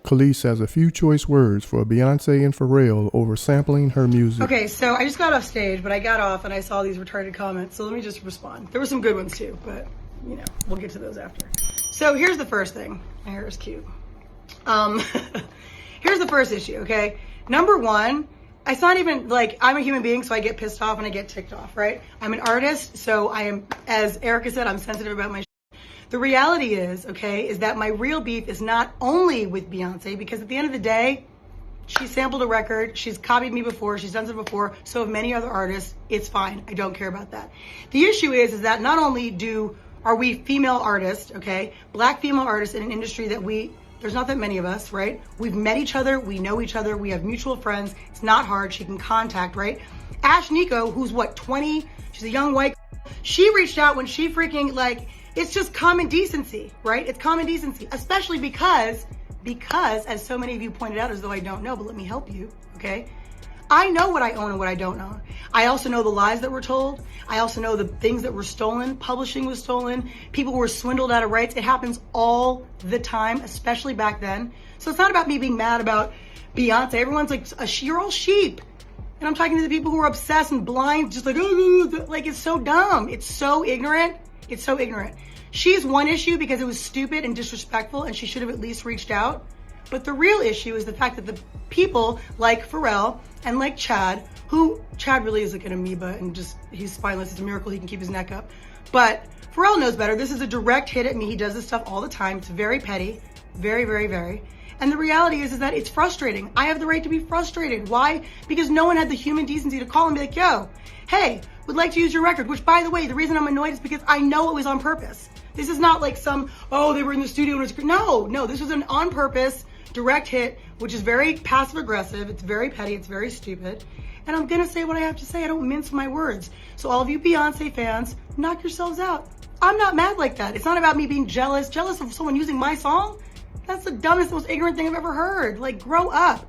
Kelis has a few choice words for Beyonce and Pharrell over sampling her music. Okay, so I just got off stage, but I got off and I saw these retarded comments, so let me just respond. There were some good ones too, but you know, we'll get to those after. So here's the first thing. My hair is cute. Here's the first issue, okay? Number one, it's not even like I'm a human being, so I get pissed off and I get ticked off, right? I'm an artist, so I am, as Erica said, I'm sensitive about my shit. The reality is, okay, is that my real beef is not only with Beyonce, because at the end of the day, she sampled a record, she's copied me before, she's done it before, so have many other artists. It's fine. I don't care about that. The issue is that not only are we female artists, okay, black female artists in an industry that there's not that many of us, right? We've met each other, we know each other, we have mutual friends. It's not hard, she can contact, right? Ash Nico, who's what, 20? She's a young white, she reached out when she freaking, like, it's just common decency, right? It's common decency, especially because, as so many of you pointed out, as though I don't know, but let me help you, okay? I know what I own and what I don't own. I also know the lies that were told. I also know the things that were stolen. Publishing was stolen. People were swindled out of rights. It happens all the time, especially back then. So it's not about me being mad about Beyonce. Everyone's like, you're all sheep. And I'm talking to the people who are obsessed and blind, just like, like it's so dumb. It's so ignorant. It's so ignorant. She's one issue because it was stupid and disrespectful and she should have at least reached out. But the real issue is the fact that the people like Pharrell and like Chad really is like an amoeba and just, he's spineless. It's a miracle he can keep his neck up. But Pharrell knows better. This is a direct hit at me. He does this stuff all the time. It's very petty. Very, very, very. And the reality is that it's frustrating. I have the right to be frustrated. Why? Because no one had the human decency to call and be like, yo, hey, would like to use your record. Which, by the way, the reason I'm annoyed is because I know it was on purpose. This is not like they were in the studio and it's, no, this was an on purpose direct hit, which is very passive aggressive. It's very petty. It's very stupid. And I'm going to say what I have to say. I don't mince my words. So all of you Beyonce fans, knock yourselves out. I'm not mad like that. It's not about me being jealous of someone using my song. That's the dumbest, most ignorant thing I've ever heard. Like, grow up.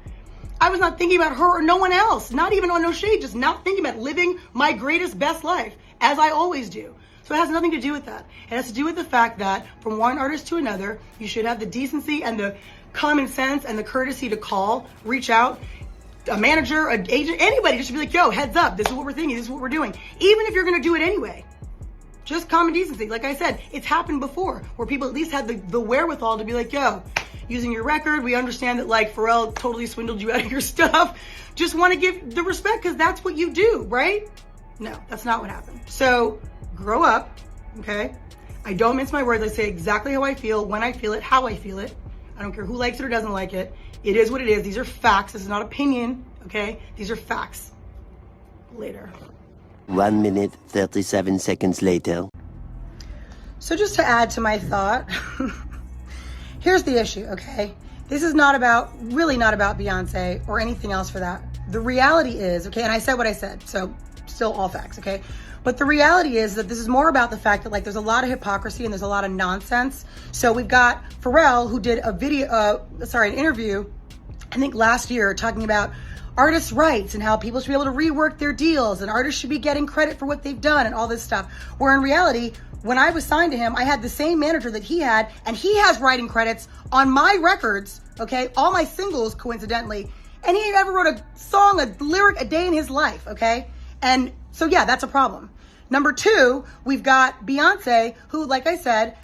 I was not thinking about her or no one else. Not even on no shade, just not thinking about living my greatest, best life, as I always do. So it has nothing to do with that. It has to do with the fact that from one artist to another, you should have the decency and the common sense and the courtesy to call, reach out, a manager, an agent, anybody just to be like, yo, heads up, this is what we're thinking, this is what we're doing. Even if you're gonna do it anyway. Just common decency. Like I said, it's happened before where people at least had the wherewithal to be like, yo, using your record, we understand that like Pharrell totally swindled you out of your stuff. Just want to give the respect because that's what you do, right? No, that's not what happened. So grow up, okay? I don't mince my words. I say exactly how I feel, when I feel it, how I feel it. I don't care who likes it or doesn't like it. It is what it is. These are facts. This is not opinion, okay? These are facts. Later. 1 minute, 37 seconds later. So just to add to my thought, here's the issue, okay? This is really not about Beyonce or anything else for that. The reality is, okay, and I said what I said, so still all facts, okay? But the reality is that this is more about the fact that like there's a lot of hypocrisy and there's a lot of nonsense. So we've got Pharrell who did an interview, I think last year, talking about artists' rights and how people should be able to rework their deals and artists should be getting credit for what they've done and all this stuff. Where in reality, when I was signed to him, I had the same manager that he had, and he has writing credits on my records, okay? All my singles, coincidentally. And he never wrote a song, a lyric a day in his life, okay? And so yeah, that's a problem. Number two, we've got Beyonce, who, like I said,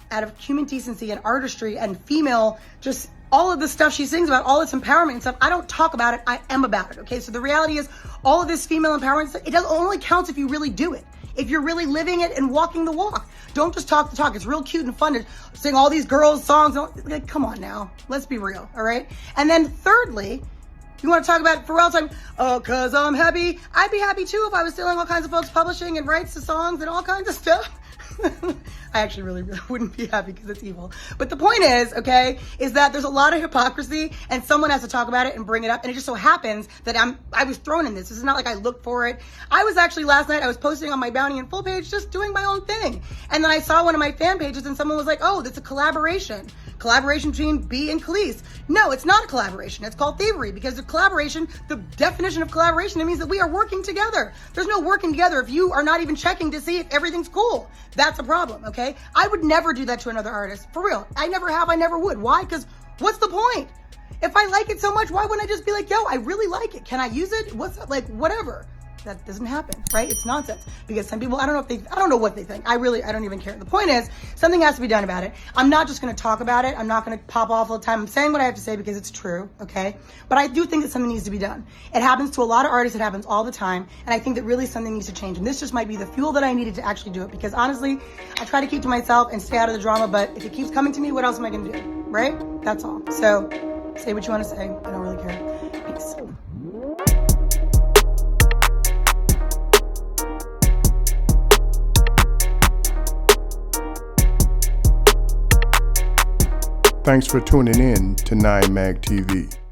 out of human decency and artistry and female, just all of the stuff she sings about, all this empowerment and stuff, I don't talk about it, I am about it, okay? So the reality is, all of this female empowerment stuff, it only counts if you really do it. If you're really living it and walking the walk. Don't just talk the talk. It's real cute and fun to sing all these girls' songs. Like, come on now, let's be real, all right? And then thirdly, you want to talk about Pharrell time? Oh, cause I'm happy. I'd be happy too if I was stealing all kinds of folks' publishing and rights to songs and all kinds of stuff. I actually really wouldn't be happy because it's evil. But the point is, okay, is that there's a lot of hypocrisy and someone has to talk about it and bring it up. And it just so happens that I was thrown in this. This is not like I looked for it. I was actually last night, I was posting on my Bounty and Full page, just doing my own thing. And then I saw one of my fan pages and someone was like, oh, that's a collaboration between B and Kelis. No, it's not a collaboration. It's called thievery because the collaboration, the definition of collaboration, it means that we are working together. There's no working together if you are not even checking to see if everything's cool. That's a problem, okay? I would never do that to another artist. For real. I never have, I never would. Why? Because what's the point? If I like it so much, why wouldn't I just be like, yo, I really like it. Can I use it? What's that? Like, whatever. That doesn't happen, right? It's nonsense. Because some people, I don't know what they think. I don't even care. The point is, something has to be done about it. I'm not just going to talk about it. I'm not going to pop off all the time. I'm saying what I have to say because it's true, okay? But I do think that something needs to be done. It happens to a lot of artists. It happens all the time. And I think that really something needs to change. And this just might be the fuel that I needed to actually do it. Because honestly, I try to keep to myself and stay out of the drama. But if it keeps coming to me, what else am I going to do, right? That's all. So say what you want to say. I don't really care. Peace. Thanks for tuning in to 9 Mag TV.